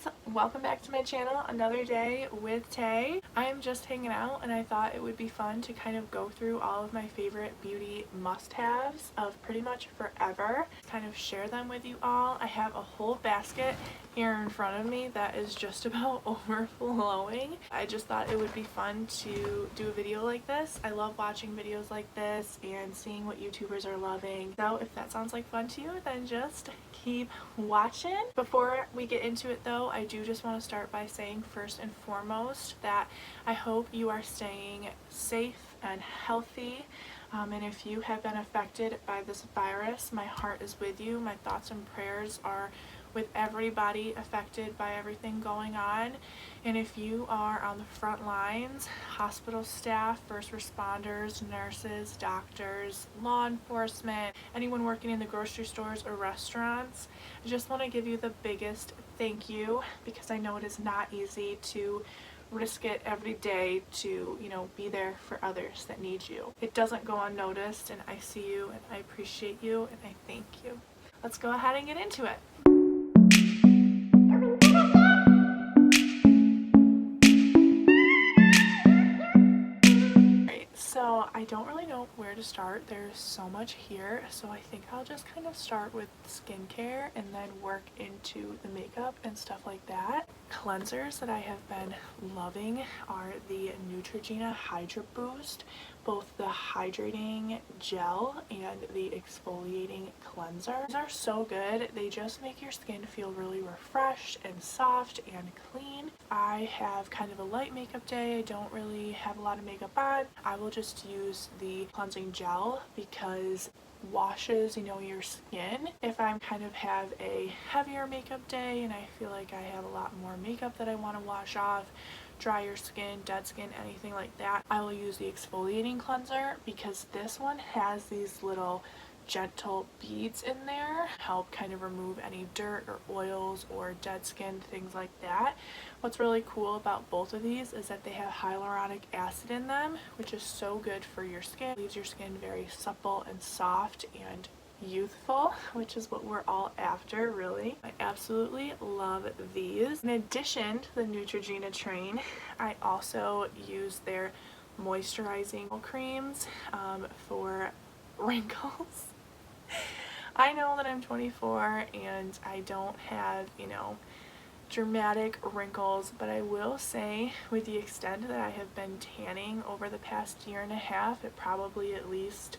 guys, welcome back to my channel. Another day with Tay. I am just hanging out and I thought it would be fun to kind of go through all of my favorite beauty must-haves of pretty much forever, kind of share them with you all. I have a whole basket here in front of me that is just about overflowing. I just thought it would be fun to do a video like this. I love watching videos like this and seeing what YouTubers are loving. So if that sounds like fun to you, then just keep watching. Before we get into it though, I do just want to start by saying first and foremost that I hope you are staying safe and healthy. And if you have been affected by this virus, my heart is with you. My thoughts and prayers are with everybody affected by everything going on. And if you are on the front lines, hospital staff, first responders, nurses, doctors, law enforcement, anyone working in the grocery stores or restaurants, I just want to give you the biggest thank you, because I know it is not easy to risk it every day to, be there for others that need you. It doesn't go unnoticed, and I see you and I appreciate you and I thank you. Let's go ahead and get into it. So I don't really know where to start. There's so much here, so I think I'll just kind of start with skincare and then work into the makeup and stuff like that. Cleansers that I have been loving are the Neutrogena Hydra Boost, both the hydrating gel and the exfoliating cleanser. These are so good. They just make your skin feel really refreshed and soft and clean. I have kind of a light makeup day. I don't really have a lot of makeup on. I will just use the cleansing gel because washes your skin. If I kind of have a heavier makeup day and I feel like I have a lot more makeup that I want to wash off, drier skin, dead skin, anything like that, I will use the exfoliating cleanser because this one has these little gentle beads in there, help kind of remove any dirt or oils or dead skin, things like that. What's really cool about both of these is that they have hyaluronic acid in them, which is so good for your skin. It leaves your skin very supple and soft and youthful, which is what we're all after, really. I absolutely love these. In addition to the Neutrogena train, I also use their moisturizing creams for wrinkles. I know that I'm 24 and I don't have, dramatic wrinkles, but I will say with the extent that I have been tanning over the past year and a half, it probably at least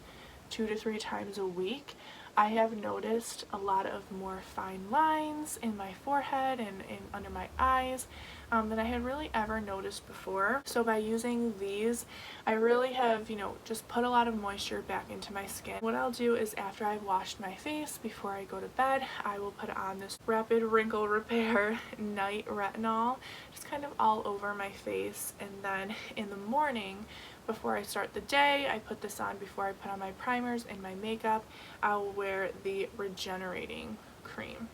2 to 3 times a week, I have noticed a lot of more fine lines in my forehead and under my eyes than I had really ever noticed before. So by using these, I really have, just put a lot of moisture back into my skin. What I'll do is after I've washed my face, before I go to bed, I will put on this Rapid Wrinkle Repair Night Retinol, just kind of all over my face, and then in the morning, before I start the day, I put this on before I put on my primers and my makeup. I'll wear the Regenerating Cream.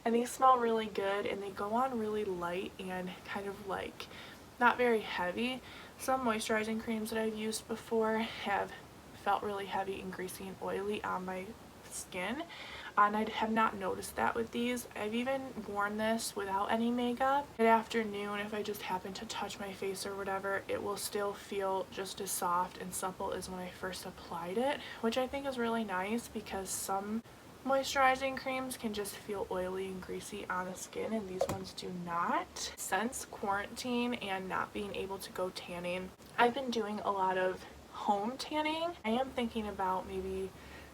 And these smell really good and they go on really light and kind of like not very heavy. Some moisturizing creams that I've used before have felt really heavy and greasy and oily on my skin, and I have not noticed that with these. I've even worn this without any makeup. Mid afternoon, if I just happen to touch my face or whatever, it will still feel just as soft and supple as when I first applied it, which I think is really nice because some moisturizing creams can just feel oily and greasy on the skin and these ones do not. Since quarantine and not being able to go tanning, I've been doing a lot of home tanning. I am thinking about maybe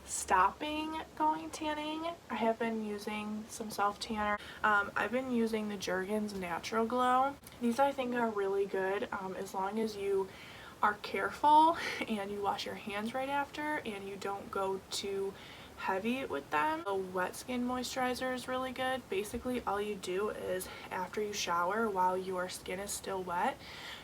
stopping going tanning. I have been using some self tanner. I've been using the Jergens Natural Glow. These I think are really good as long as you are careful and you wash your hands right after and you don't go too heavy with them. A wet skin moisturizer is really good. Basically all you do is after you shower, while your skin is still wet,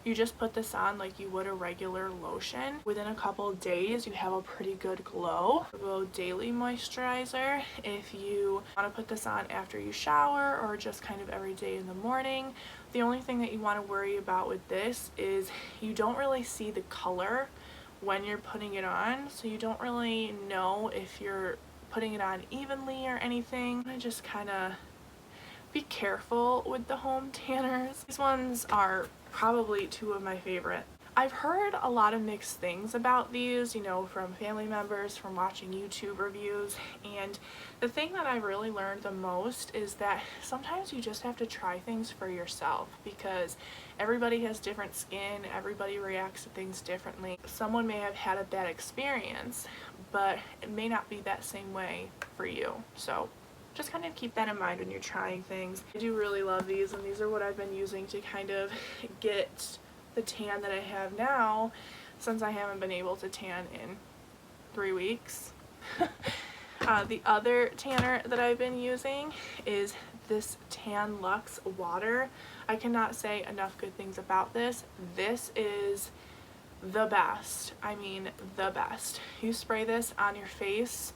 you just put this on like you would a regular lotion. Within a couple of days you have a pretty good glow. A daily moisturizer, if you want to put this on after you shower or just kind of every day in the morning, the only thing that you want to worry about with this is you don't really see the color when you're putting it on, so you don't really know if you're putting it on evenly or anything. I just kind of be careful with the home tanners. These ones are probably two of my favorite. I've heard a lot of mixed things about these, you know, from family members, from watching YouTube reviews, and the thing that I've really learned the most is that sometimes you just have to try things for yourself, because everybody has different skin, everybody reacts to things differently. Someone may have had a bad experience, but it may not be that same way for you. So just kind of keep that in mind when you're trying things. I do really love these, and these are what I've been using to kind of get the tan that I have now, since I haven't been able to tan in 3 weeks. The other tanner that I've been using is this Tan Luxe water. I cannot say enough good things about this. This is the best. I mean, the best. You spray this on your face,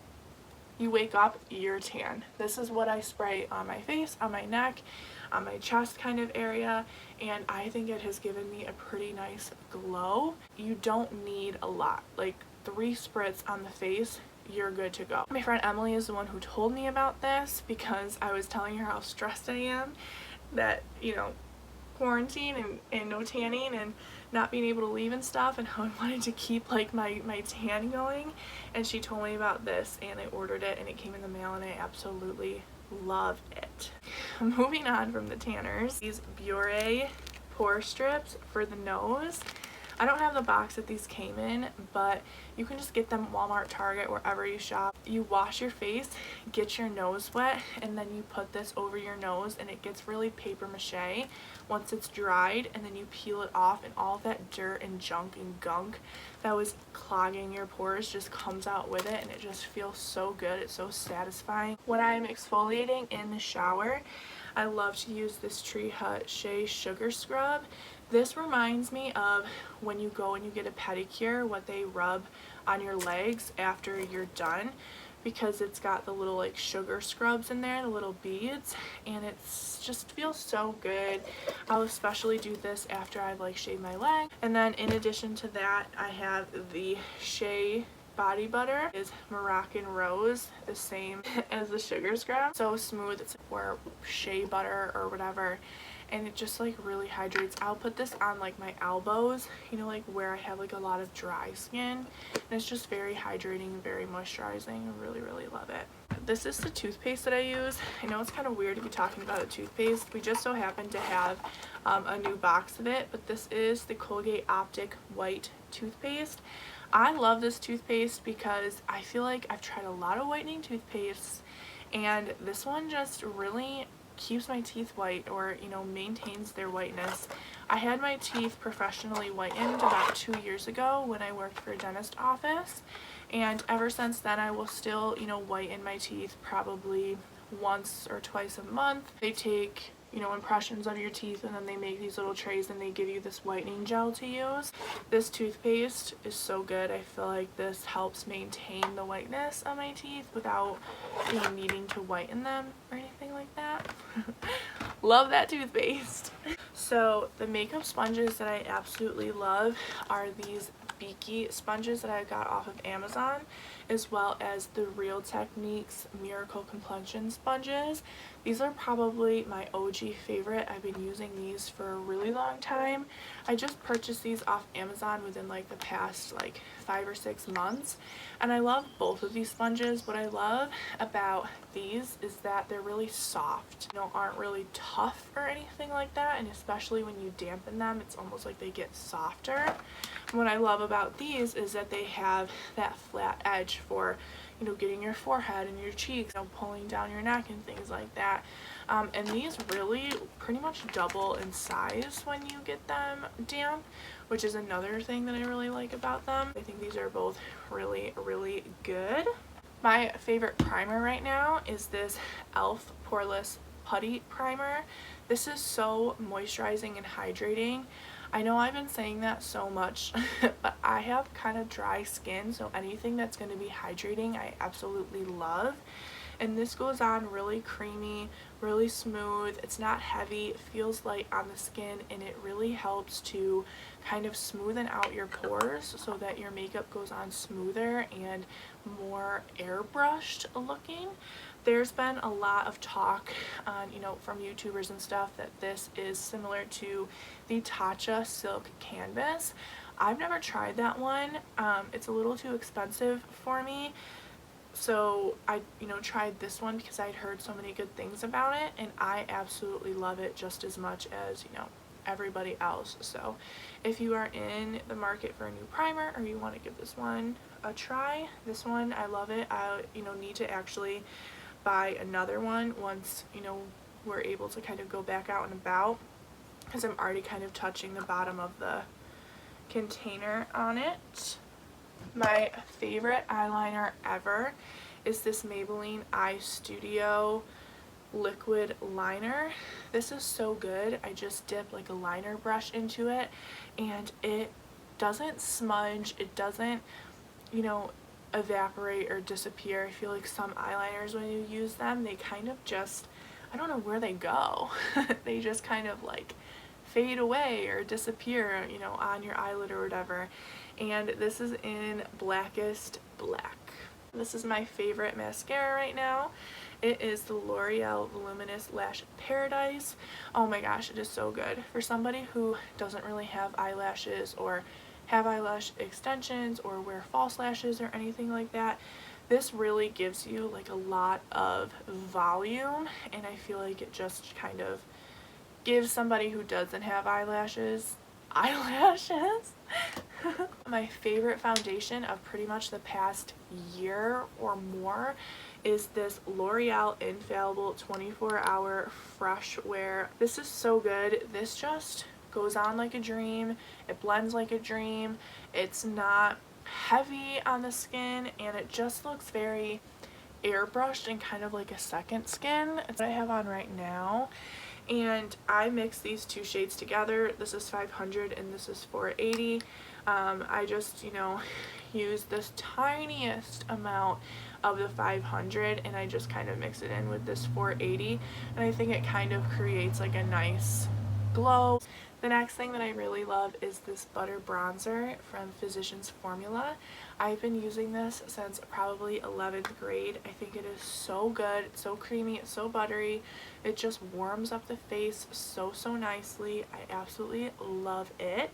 you wake up, you're tan. This is what I spray on my face, on my neck, on my chest kind of area, and I think it has given me a pretty nice glow. You don't need a lot, like 3 spritz on the face, you're good to go. My friend Emily is the one who told me about this, because I was telling her how stressed I am that, you know, quarantine and no tanning and not being able to leave and stuff, and how I wanted to keep like my tan going, and she told me about this, and I ordered it and it came in the mail, and I absolutely love it. Moving on from the tanners, these Biore pore strips for the nose. I don't have the box that these came in, but you can just get them at Walmart, Target, wherever you shop. You wash your face, get your nose wet, and then you put this over your nose, and it gets really paper mache once it's dried, and then you peel it off, and all that dirt and junk and gunk that was clogging your pores just comes out with it, and it just feels so good. It's so satisfying. When I'm exfoliating in the shower, I love to use this Tree Hut Shea Sugar Scrub. This reminds me of when you go and you get a pedicure, what they rub on your legs after you're done, because it's got the little like sugar scrubs in there, the little beads, and it's just feels so good. I'll especially do this after I've like shaved my leg. And then in addition to that, I have the Shea body butter. Is Moroccan Rose, the same as the sugar scrub. So smooth, it's or shea butter or whatever, and it just like really hydrates. I'll put this on like my elbows, you know, like where I have like a lot of dry skin, and it's just very hydrating, very moisturizing. I really love it. This is the toothpaste that I use. I know it's kind of weird to be talking about a toothpaste. We just so happen to have a new box of it, but this is the Colgate Optic White toothpaste. I love this toothpaste because I feel like I've tried a lot of whitening toothpastes, and this one just really keeps my teeth white, or you know, maintains their whiteness. I had my teeth professionally whitened about 2 years ago when I worked for a dentist office, and ever since then I will still, you know, whiten my teeth probably once or twice a month. They take, you know, impressions of your teeth, and then they make these little trays and they give you this whitening gel to use. This toothpaste is so good. I feel like this helps maintain the whiteness of my teeth without, you know, needing to whiten them or anything like that. Love that toothpaste. So the makeup sponges that I absolutely love are these Beaky sponges that I got off of Amazon, as well as the Real Techniques Miracle Complexion sponges. These are probably my OG favorite. I've been using these for a really long time. I just purchased these off Amazon within like the past like 5 or 6 months, and I love both of these sponges. What I love about these is that they're really soft, you know, aren't really tough or anything like that, and especially when you dampen them, it's almost like they get softer. What I love about these is that they have that flat edge for, you know, getting your forehead and your cheeks, you know, pulling down your neck and things like that. And these really pretty much double in size when you get them damp, which is another thing that I really like about them. I think these are both really good. My favorite primer right now is this e.l.f. Poreless Putty Primer. This is so moisturizing and hydrating. I know I've been saying that so much, but I have kind of dry skin, so anything that's going to be hydrating I absolutely love. And this goes on really creamy, really smooth. It's not heavy, it feels light on the skin, and it really helps to kind of smoothen out your pores so that your makeup goes on smoother and more airbrushed looking. There's been a lot of talk on, from YouTubers and stuff that this is similar to the Tatcha Silk Canvas. I've never tried that one. It's a little too expensive for me. So I, tried this one because I'd heard so many good things about it, and I absolutely love it just as much as, everybody else. So if you are in the market for a new primer or you want to give this one a try, this one, I love it. I, need to actually buy another one once, we're able to kind of go back out and about, because I'm already kind of touching the bottom of the container on it. My favorite eyeliner ever is this Maybelline Eye Studio liquid liner. This is so good. I just dip like a liner brush into it and it doesn't smudge, it doesn't, evaporate or disappear. I feel like some eyeliners, when you use them, they kind of just, I don't know where they go. They just kind of like fade away or disappear, on your eyelid or whatever. And this is in Blackest Black. This is my favorite mascara right now. It is the L'Oreal Voluminous Lash Paradise. Oh my gosh, it is so good. For somebody who doesn't really have eyelashes or have eyelash extensions or wear false lashes or anything like that, this really gives you like a lot of volume, and I feel like it just kind of gives somebody who doesn't have eyelashes. My favorite foundation of pretty much the past year or more is this L'Oreal Infallible 24-Hour Fresh Wear. This is so good. This just goes on like a dream. It blends like a dream. It's not heavy on the skin, and it just looks very airbrushed and kind of like a second skin. It's what I have on right now. And I mix these two shades together. This is 500 and this is 480. I just, use this tiniest amount of the 500 and I just kind of mix it in with this 480, and I think it kind of creates like a nice glow. The next thing that I really love is this butter bronzer from Physicians Formula. I've been using this since probably 11th grade. I think it is so good. It's so creamy. It's so buttery. It just warms up the face so nicely. I absolutely love it.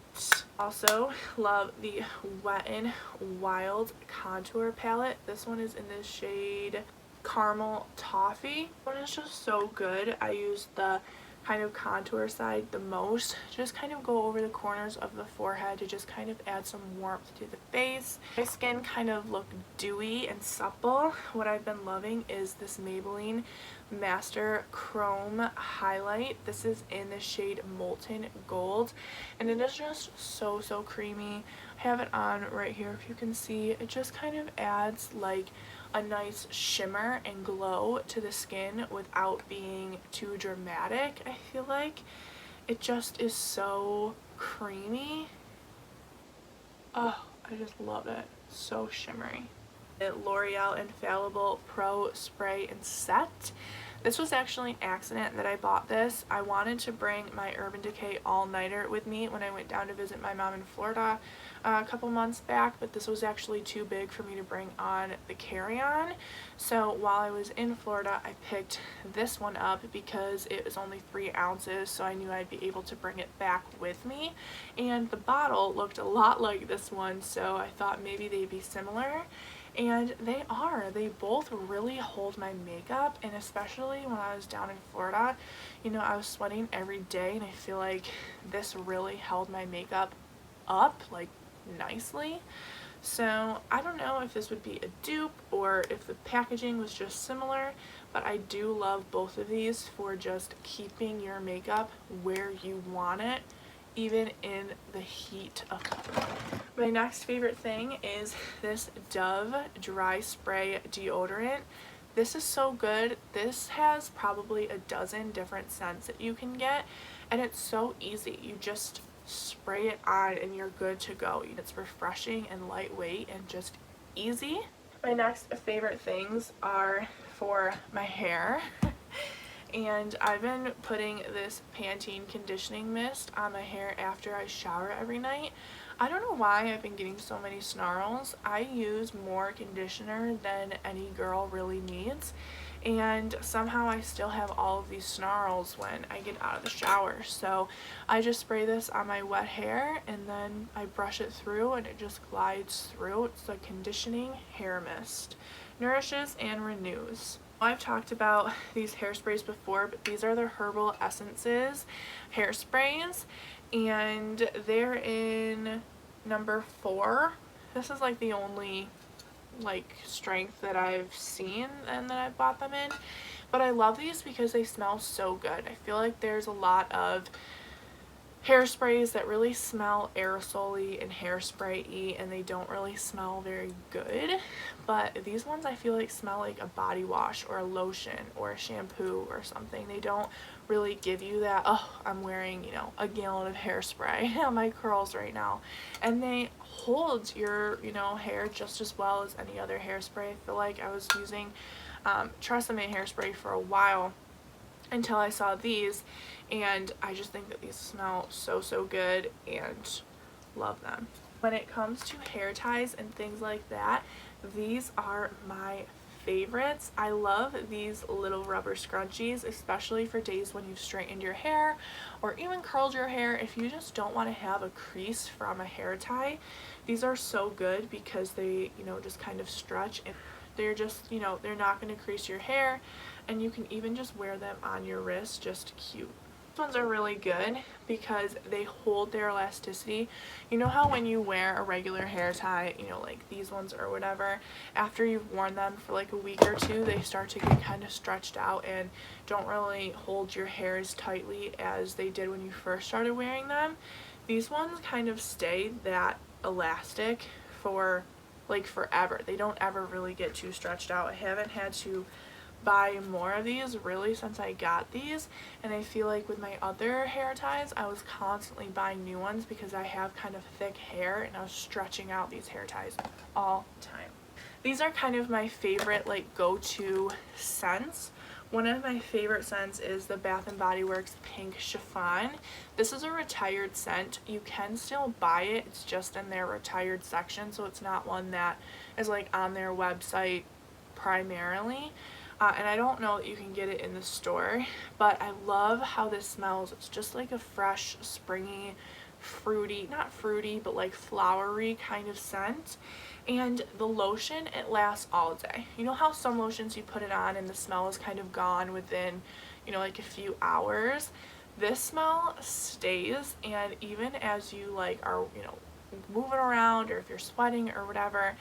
Also love the Wet n Wild contour palette. This one is in the shade Caramel Toffee. This one is just so good. I use the kind of contour side the most, just kind of go over the corners of the forehead to just kind of add some warmth to the face. My skin kind of look dewy and supple. What I've been loving is this Maybelline Master Chrome highlight. This is in the shade Molten Gold, and it is just so creamy. I have it on right here if you can see. It just kind of adds like a nice shimmer and glow to the skin without being too dramatic. I feel like it just is so creamy. Oh, I just love it. So shimmery. The L'Oreal Infallible Pro Spray and Set. This was actually an accident that I bought this. I wanted to bring my Urban Decay all-nighter with me when I went down to visit my mom in Florida a couple months back, but this was actually too big for me to bring on the carry-on. So while I was in Florida, I picked this one up because it was only 3 ounces, so I knew I'd be able to bring it back with me. And the bottle looked a lot like this one, so I thought maybe they'd be similar. And they are. They both really hold my makeup, and especially when I was down in Florida, I was sweating every day, and I feel like this really held my makeup up like nicely. So I don't know if this would be a dupe or if the packaging was just similar, but I do love both of these for just keeping your makeup where you want it, even in the heat of summer. My next favorite thing is this Dove Dry Spray Deodorant. This is so good. This has probably a dozen different scents that you can get, and it's so easy. You just spray it on and you're good to go. It's refreshing and lightweight and just easy. My next favorite things are for my hair. And I've been putting this Pantene conditioning mist on my hair after I shower every night. I don't know why I've been getting so many snarls. I use more conditioner than any girl really needs, and somehow I still have all of these snarls when I get out of the shower. So I just spray this on my wet hair and then I brush it through and it just glides through. It's a conditioning hair mist. Nourishes and renews. I've talked about these hairsprays before, but these are the Herbal Essences hairsprays, and they're in number 4. This is like the only like strength that I've seen and that I've bought them in, but I love these because they smell so good. I feel like there's a lot of hairsprays that really smell aerosol-y and hairspray-y and they don't really smell very good, but these ones I feel like smell like a body wash or a lotion or a shampoo or something. They don't really give you that, oh, I'm wearing, you know, a gallon of hairspray on my curls right now. And they hold your, you know, hair just as well as any other hairspray. I feel like I was using Tresemme hairspray for a while until I saw these, and I just think that these smell so good and love them. When it comes to hair ties and things like that, these are my favorites. I love these little rubber scrunchies, especially for days when you've straightened your hair or even curled your hair. If you just don't want to have a crease from a hair tie, these are so good because they, you know, just kind of stretch and they're just, you know, they're not going to crease your hair, and you can even just wear them on your wrist, just cute. These ones are really good because they hold their elasticity. You know how when you wear a regular hair tie, you know, like these ones or whatever, after you've worn them for like a week or two, they start to get kind of stretched out and don't really hold your hair as tightly as they did when you first started wearing them. These ones kind of stay that elastic for like forever. They don't ever really get too stretched out. I haven't had to buy more of these really since I got these, and I feel like with my other hair ties I was constantly buying new ones because I have kind of thick hair and I was stretching out these hair ties all the time. These are kind of my favorite like go-to scents. One of my favorite scents is the Bath & Body Works Pink Chiffon. This is a retired scent. You can still buy it. It's just in their retired section, so it's not one that is like on their website primarily. And I don't know that you can get it in the store, but I love how this smells. It's just like a fresh, springy, fruity, not fruity, but like flowery kind of scent. And the lotion, it lasts all day. You know how some lotions you put it on and the smell is kind of gone within, you know, like a few hours? This smell stays, and even as you like are, you know, moving around or if you're sweating or whatever,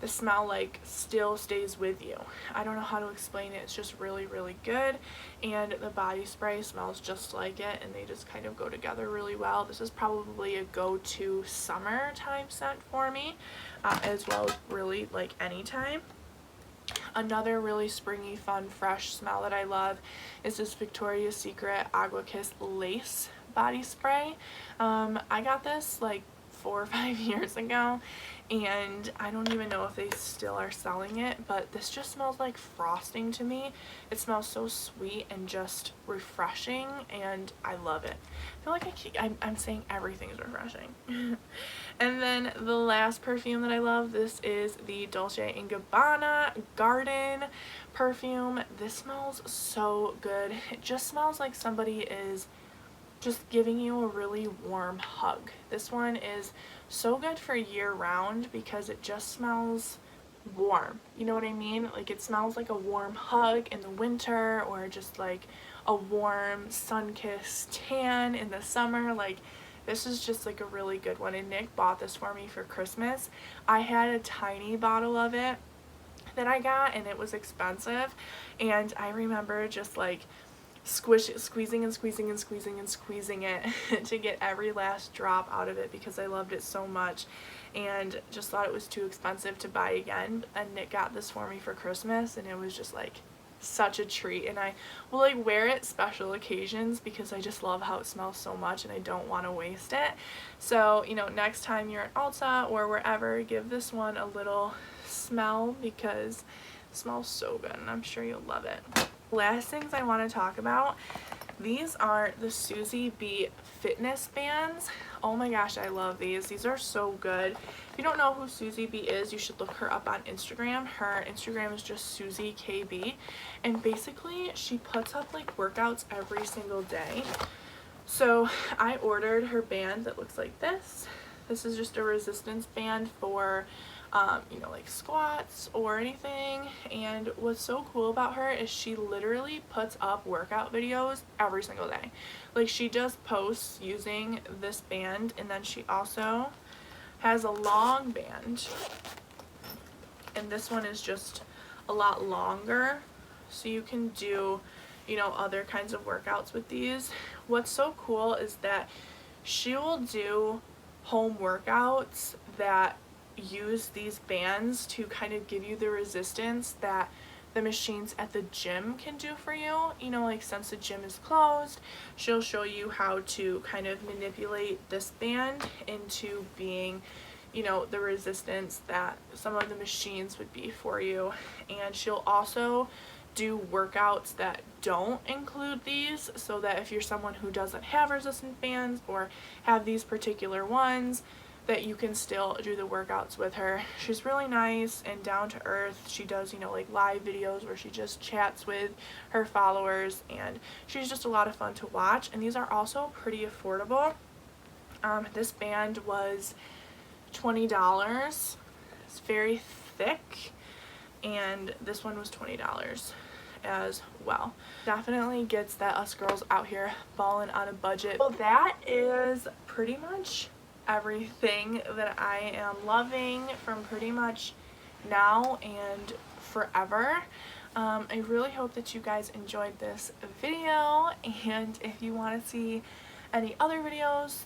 the smell like still stays with you. I don't know how to explain it. It's just really good, and the body spray smells just like it, and they just kind of go together really well. This is probably a go-to summertime scent for me, as well as really like anytime. Another really springy, fun, fresh smell that I love is this Victoria's Secret Agua Kiss Lace body spray. I got this like 4 or 5 years ago, and I don't even know if they still are selling it, but this just smells like frosting to me. It smells so sweet and just refreshing, and I love it. I feel like I'm saying everything's refreshing. And then the last perfume that I love, this is the Dolce & Gabbana Garden perfume. This smells so good. It just smells like somebody is just giving you a really warm hug. This one is so good for year round because it just smells warm. You know what I mean? Like it smells like a warm hug in the winter, or just like a warm sun-kissed tan in the summer. Like this is just like a really good one, and Nick bought this for me for Christmas. I had a tiny bottle of it that I got, and it was expensive, and I remember just like squeezing it to get every last drop out of it because I loved it so much, and just thought it was too expensive to buy again. And Nick got this for me for Christmas, and it was just like such a treat, and I will like wear it special occasions because I just love how it smells so much and I don't want to waste it. So, you know, next time you're at Ulta or wherever, give this one a little smell because it smells so good, and I'm sure you'll love it. Last things I want to talk about These are the Susie B fitness bands. Oh my gosh, I love these. These are so good. If you don't know who Susie B is, you should look her up on Instagram. Her Instagram is just Susie KB, and basically she puts up like workouts every single day. So I ordered her band that looks like this. This is just a resistance band for you know, like squats or anything. And what's so cool about her is she literally puts up workout videos every single day. Like, she just posts using this band, and then she also has a long band, and this one is just a lot longer, so you can do, you know, other kinds of workouts with these. What's so cool is that she will do home workouts that use these bands to kind of give you the resistance that the machines at the gym can do for you. You know, like, since the gym is closed, she'll show you how to kind of manipulate this band into being, you know, the resistance that some of the machines would be for you. And she'll also do workouts that don't include these, so that if you're someone who doesn't have resistant bands or have these particular ones, that you can still do the workouts with her. She's really nice and down to earth. She does, you know, like live videos where she just chats with her followers, and she's just a lot of fun to watch. And these are also pretty affordable. This band was $20. It's very thick, and this one was $20 as well. Definitely gets that us girls out here balling on a budget. Well, that is pretty much everything that I am loving from pretty much now and forever. I really hope that you guys enjoyed this video, and if you want to see any other videos,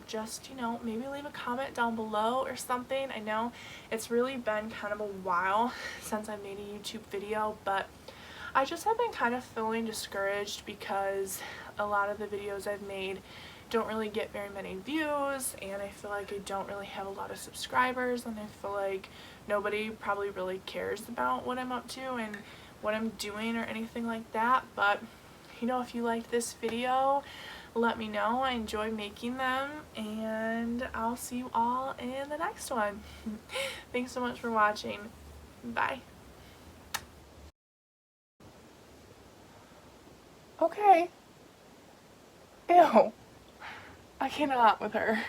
just, you know, maybe leave a comment down below or something. I know it's really been kind of a while since I made a YouTube video, but I just have been kind of feeling discouraged because a lot of the videos I've made don't really get very many views, and I feel like I don't really have a lot of subscribers, and I feel like nobody probably really cares about what I'm up to and what I'm doing or anything like that. But, you know, if you liked this video, let me know. I enjoy making them, and I'll see you all in the next one. Thanks so much for watching. Bye. Okay. Ew. I cannot with her.